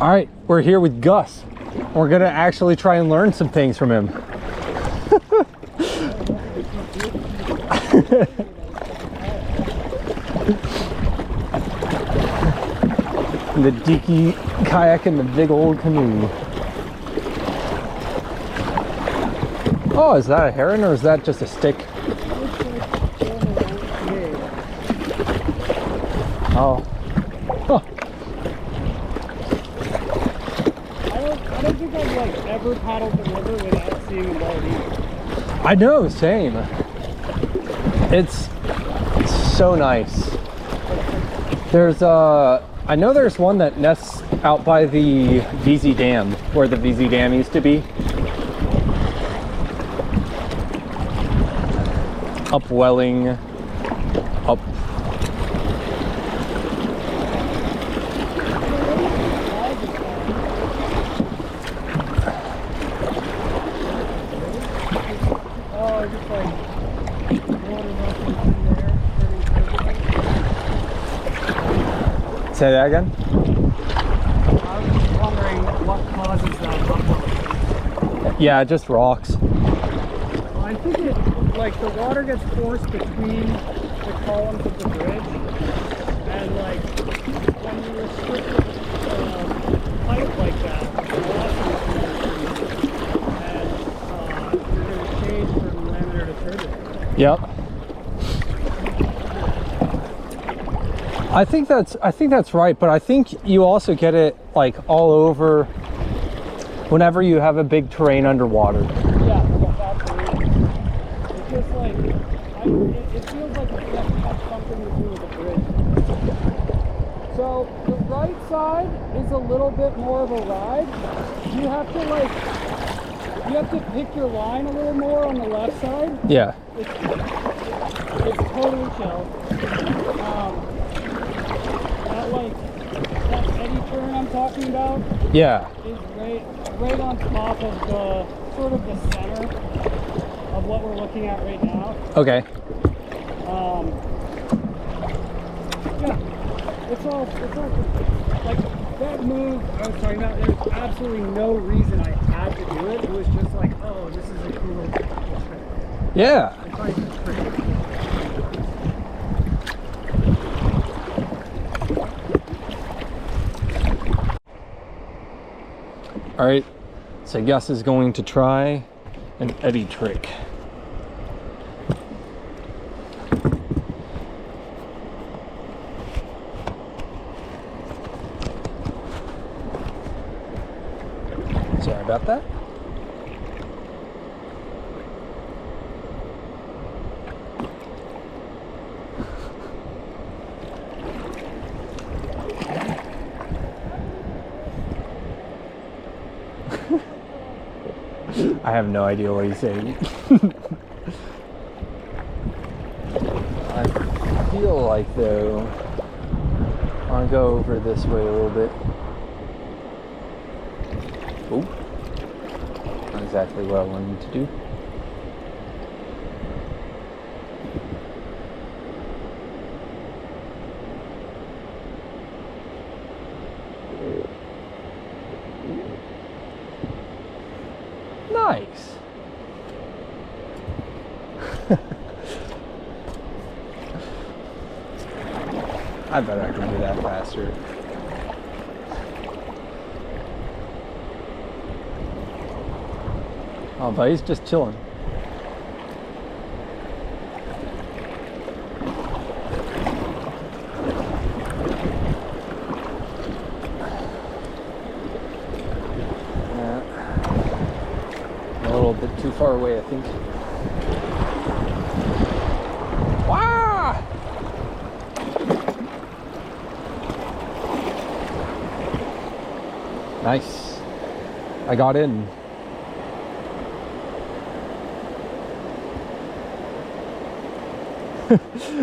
All right, we're here with Gus. We're gonna actually try and learn some things from him. The dinky kayak and the big old canoe. Oh, is that a heron or is that just a stick? Oh. Huh. I don't think I've like ever paddled the river without seeing a bald eagle. I know, same. It's so nice. There's I know there's one that nests out by the VZ Dam, where the VZ Dam used to be. Upwelling, up. Oh, just like water rushing through there. Say that again? I was just wondering what causes that. Yeah, just rocks. I think it, like, the water gets forced between the columns of the bridge, and like when you restrict the pipe like that, the velocity is and you're going to change from laminar to turbulent. Yep. I think that's right, but I think you also get it like all over whenever you have a big terrain underwater. Yeah, absolutely. It's just like it feels like it has something to do with the bridge. So the right side is a little bit more of a ride. You have to pick your line a little more on the left side. Yeah. It's totally chill. That eddy turn I'm talking about, Yeah. is right on top of the sort of the center of what we're looking at right now. Okay. Yeah, it's all like that move I was talking about. There's absolutely no reason I had to do it. It was just like, oh, this is a cool trick. Yeah. I thought it was pretty. All right. So Gus is going to try an eddy trick. Sorry about that. I have no idea what he's saying. I feel like though, I'll go over this way a little bit. Oh, not exactly what I wanted to do. Nice. I bet I can do that faster. Oh, but he's just chilling. A little bit too far away, I think. Wow! Nice. I got in.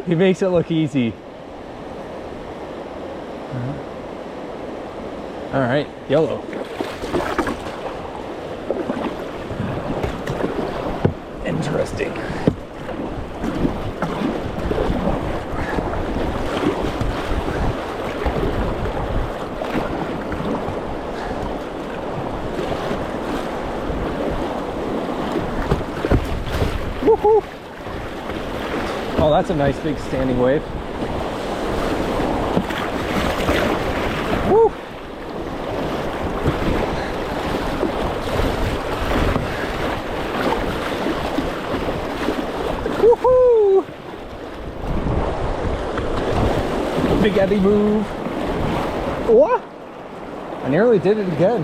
He makes it look easy. All right, yellow. Interesting. that's a nice big standing wave. Woo! Woohoo! Big eddy move. What? I nearly did it again.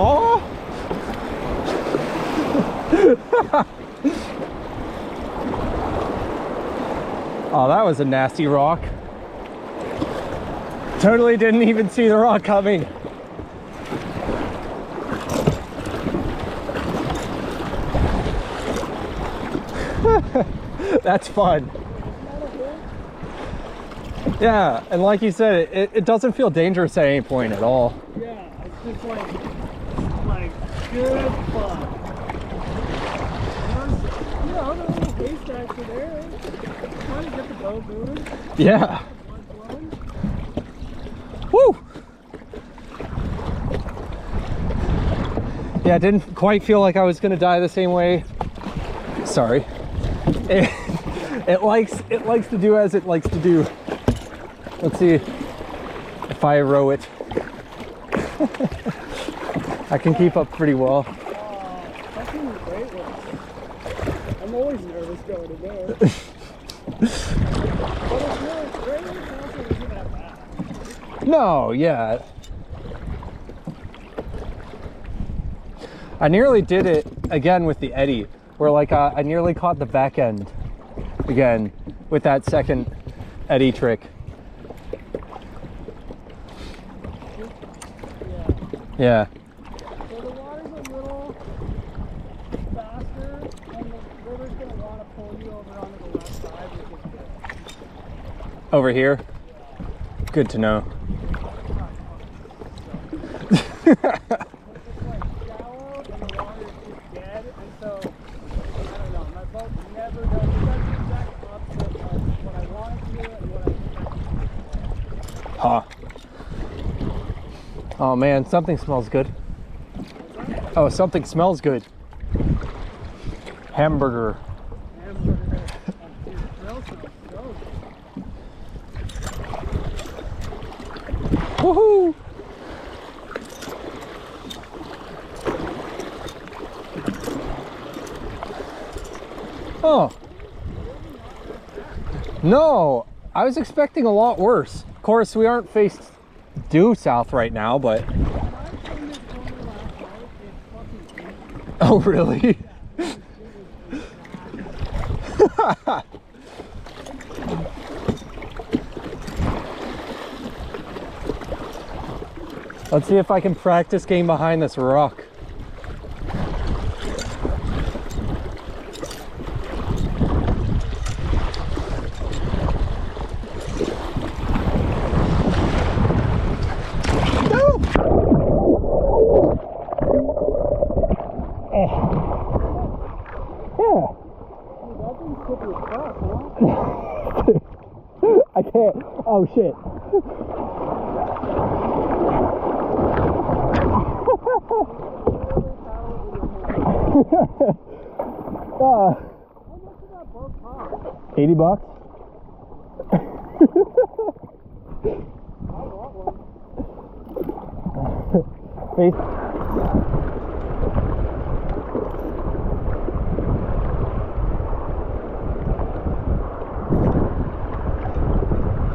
Oh! Oh, that was a nasty rock. Totally didn't even see the rock coming. That's fun. Yeah, and like you said, it doesn't feel dangerous at any point at all. Yeah, it's just like good fun. You know, the little haystacks are there. Trying to get the boat moving. Yeah. Woo! Yeah, it didn't quite feel like I was gonna die the same way. Sorry. It likes to do as it likes to do. Let's see if I row it. I can keep up pretty well. That's really great. I'm always nervous going to there. But it's really great. It also isn't that bad. No, yeah. I nearly did it again with the eddy, where like I nearly caught the back end again with that second eddy trick. Yeah. So the water's a little faster, and the river's going to want to pull you over onto the left side, which is good. Over here? Yeah. Good to know. It's like shallow, and the water is dead, and so, I don't know, my boat never does. It does the exact opposite of what I want it to do and what I expect it to do. Huh. Oh man, something smells good. Oh, something smells good. Hamburger. Hamburger. Dude, the grill smells so good. Woohoo! Oh. No, I was expecting a lot worse. Of course, we aren't faced due south right now, but... Oh, really? Let's see if I can practice getting behind this rock. I can't. Oh shit. $80. Face.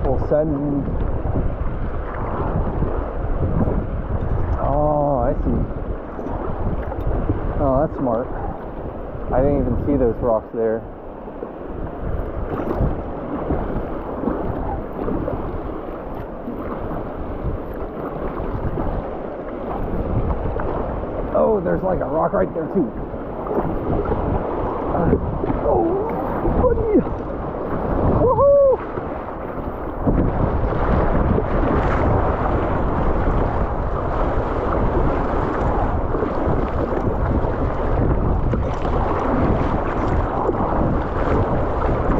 We'll send. Oh, I see. Oh, that's smart. I didn't even see those rocks there. Oh, there's like a rock right there too. Oh, buddy! Woohoo!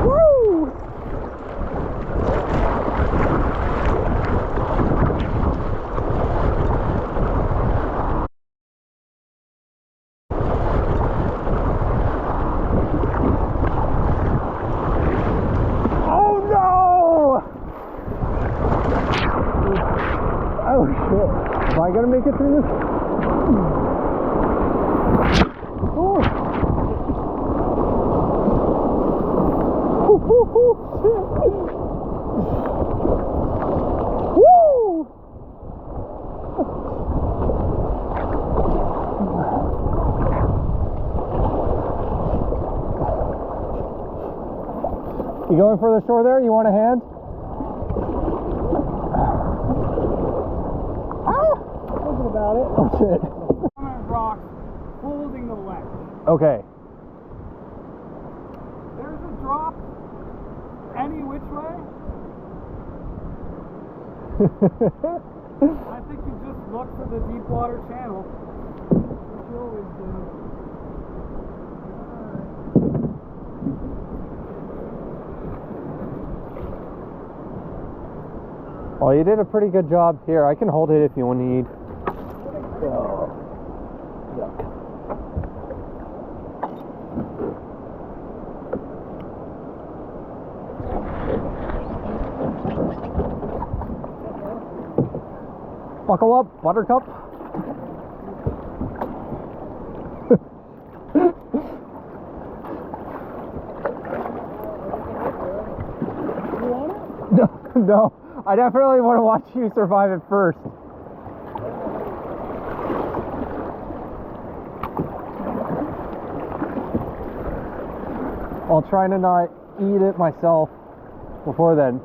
Woo! gonna make it through this? Oh. Woo! You going for the shore there? You want a hand? Thinking about it. Oh shit. Rock holding the ledge. Okay. There's a drop any which way. I think you just look for the deep water channel, which you always do. Well, you did a pretty good job here. I can hold it if you need. Oh. Yuck. Buckle up, Buttercup. You want it? No, no. I definitely want to watch you survive it first. I'll try to not eat it myself before then.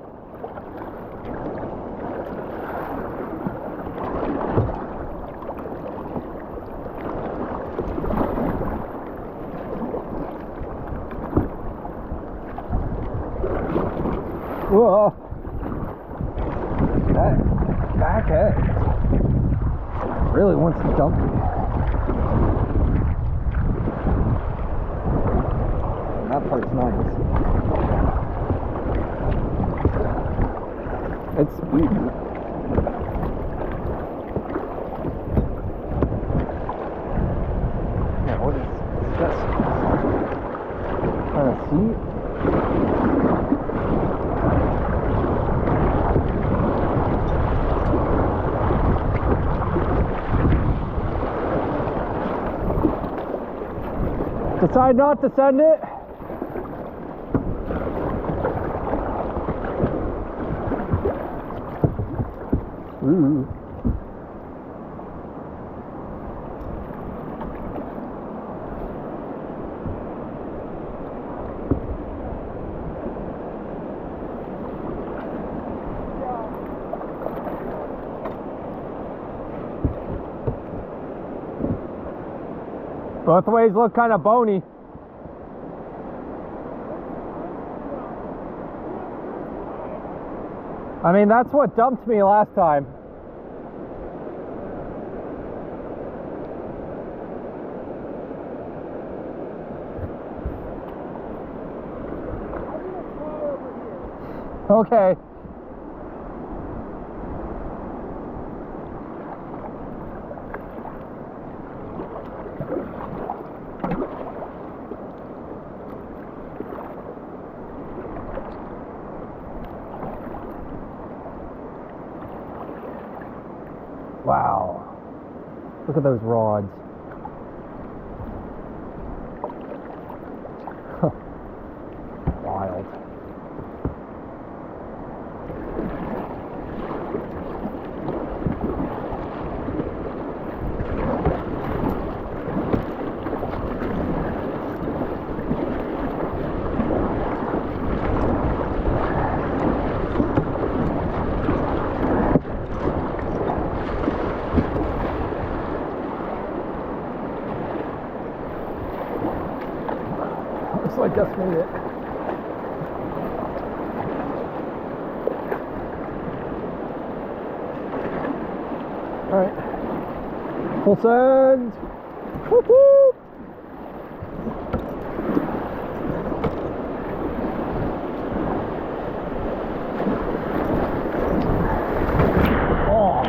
Whoa. That backhead really wants to dump me. That part's nice. It's speedy. Yeah, what is this? Trying to see? Decide not to send it. Ooh. Both ways look kind of bony. I mean, that's what dumped me last time. Okay. Wow. Look at those rods. Huh. Wild. Looks like just made it. All right. Full send. Whoop whoop. Oh.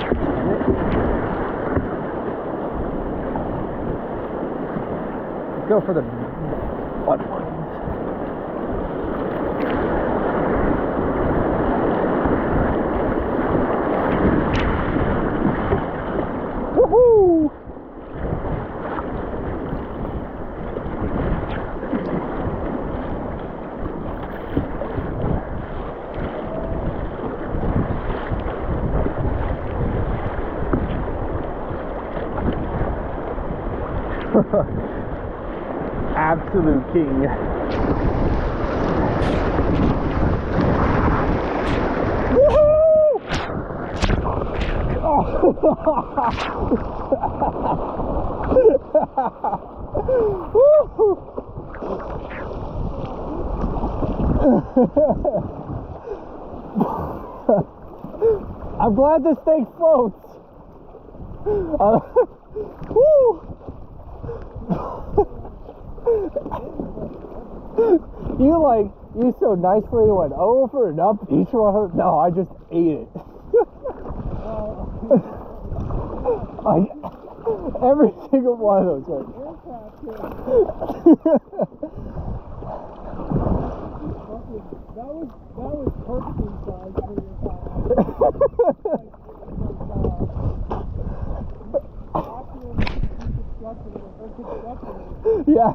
Let's go for the butt one. Absolute king. Woohoo! Oh. Woo! I'm glad this thing floats. Woo! You so nicely went over and up each one. No, I just ate it. Every single one of those went. That was perfectly sized for your time. Yeah.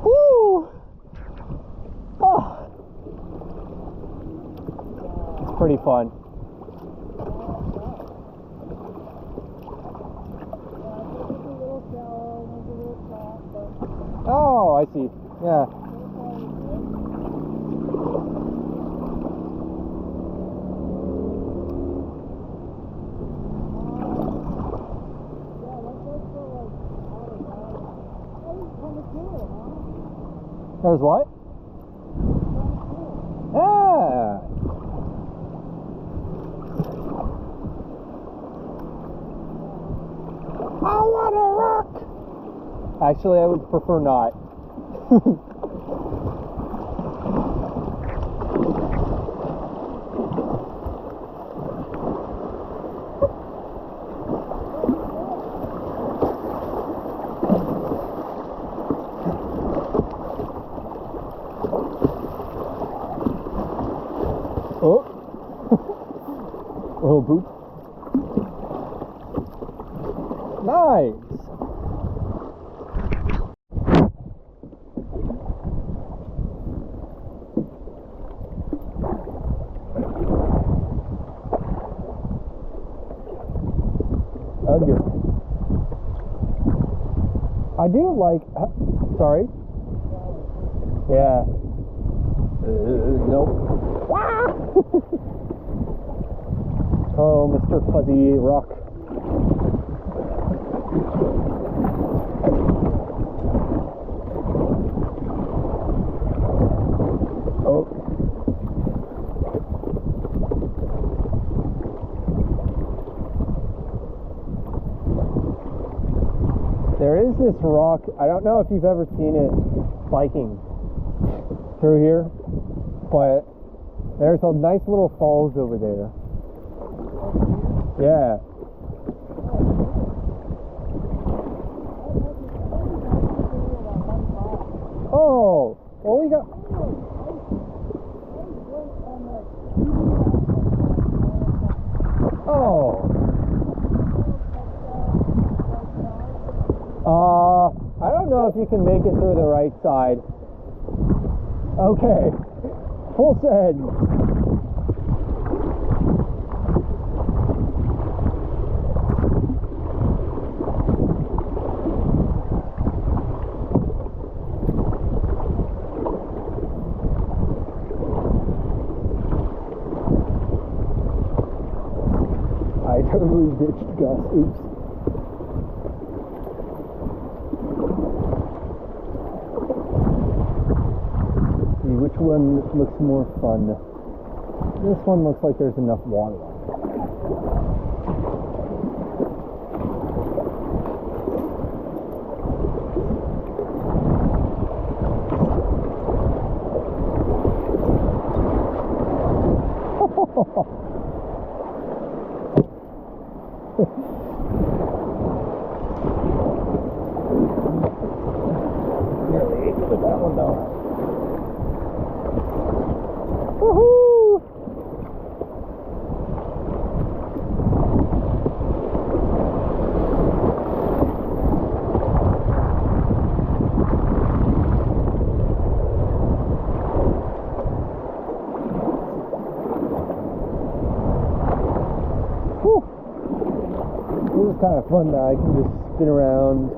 Woo! Oh. It's pretty fun. Oh, I see. Yeah. There's what? Yeah. I want to rock. Actually, I would prefer not. Oh, little boop. Nice. That's good. I do like. Sorry. Yeah. Nope. Oh, Mr. Fuzzy Rock. Oh. There is this rock, I don't know if you've ever seen it biking through here, but there's a nice little falls over there. Yeah. Oh, well we got... Oh. I don't know if you can make it through the right side. Okay. Full send. I totally ditched Gus. Oops. See which one looks more fun. This one looks like there's enough water on it. Nearly ate with that one though. Woohoo! Whew. This is kind of fun now. I can just spin around.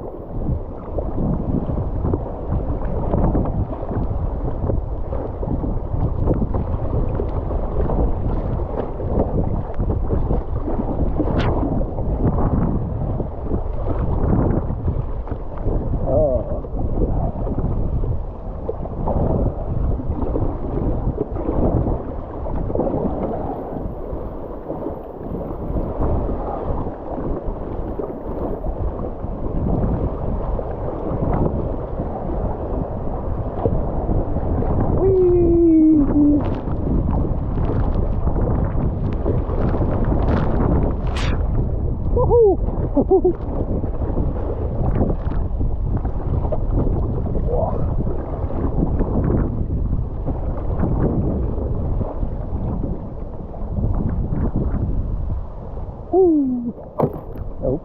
Nope.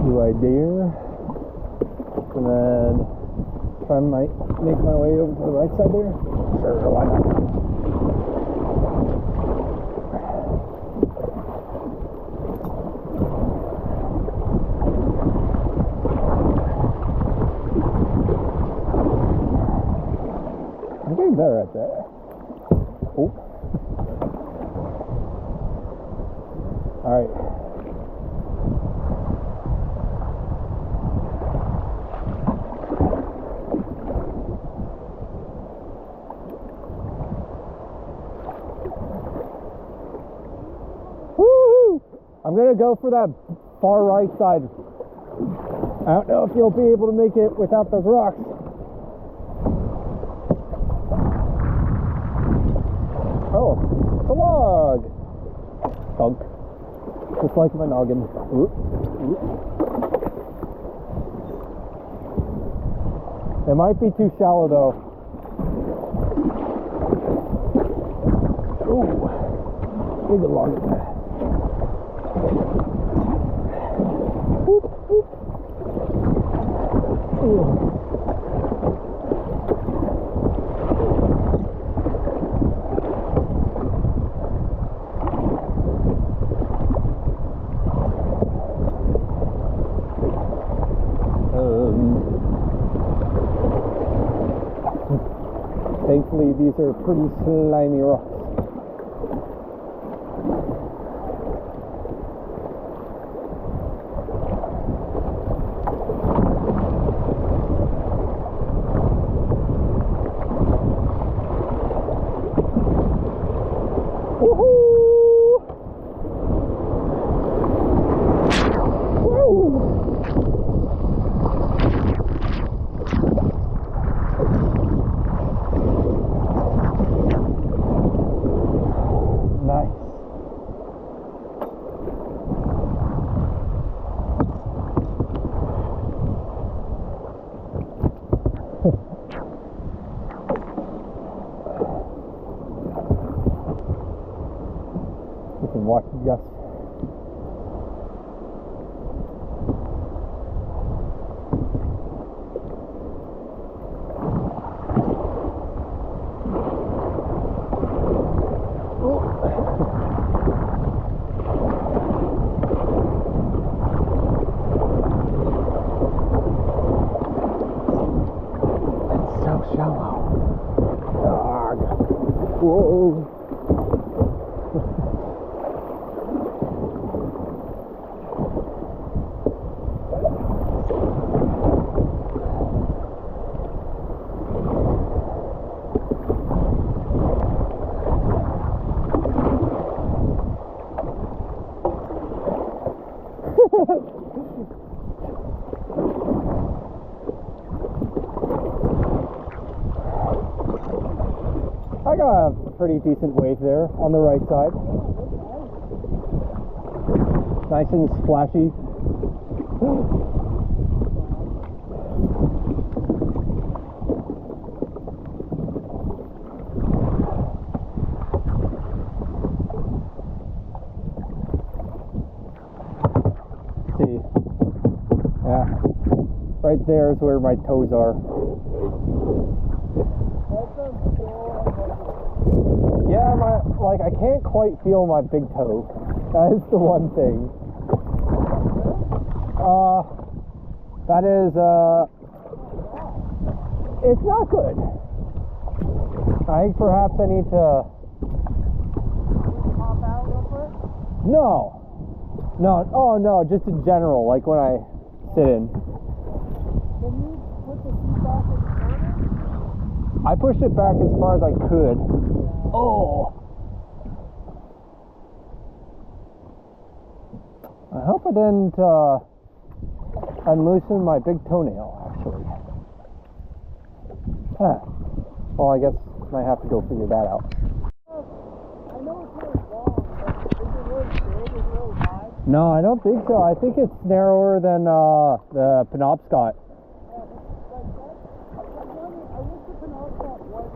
Do I dare? And then try might make my way over to the right side there? Sure, why not? I'm getting better at that. Oh. All right. Woo-hoo! I'm gonna go for that far right side. I don't know if you'll be able to make it without those rocks. Oh, it's a log. Thunk. Just like my noggin. Oop, oop. It might be too shallow though. Ooh, big log. Oop, oop. Ooh. Thankfully, these are pretty slimy rocks. Woohoo! Woo! Nice. You can watch it just. Shallow. Dog. Whoa. I got a pretty decent wave there on the right side. Nice and splashy. See. Yeah. Right there is where my toes are. Yeah, I can't quite feel my big toe. That is the one thing. That is, it's not good. I think perhaps I need to... Pop out real quick? No. No, oh no, just in general, like when I sit in. Can you put the seat back in the corner? I pushed it back as far as I could. Yeah. Oh. I hope I didn't unloosen my big toenail, actually. Huh. Well, I guess I might have to go figure that out. I know it's really long, but is it really big? Is it really wide? No, I don't think so. I think it's narrower than the Penobscot. Yeah, but like that, I wish the Penobscot was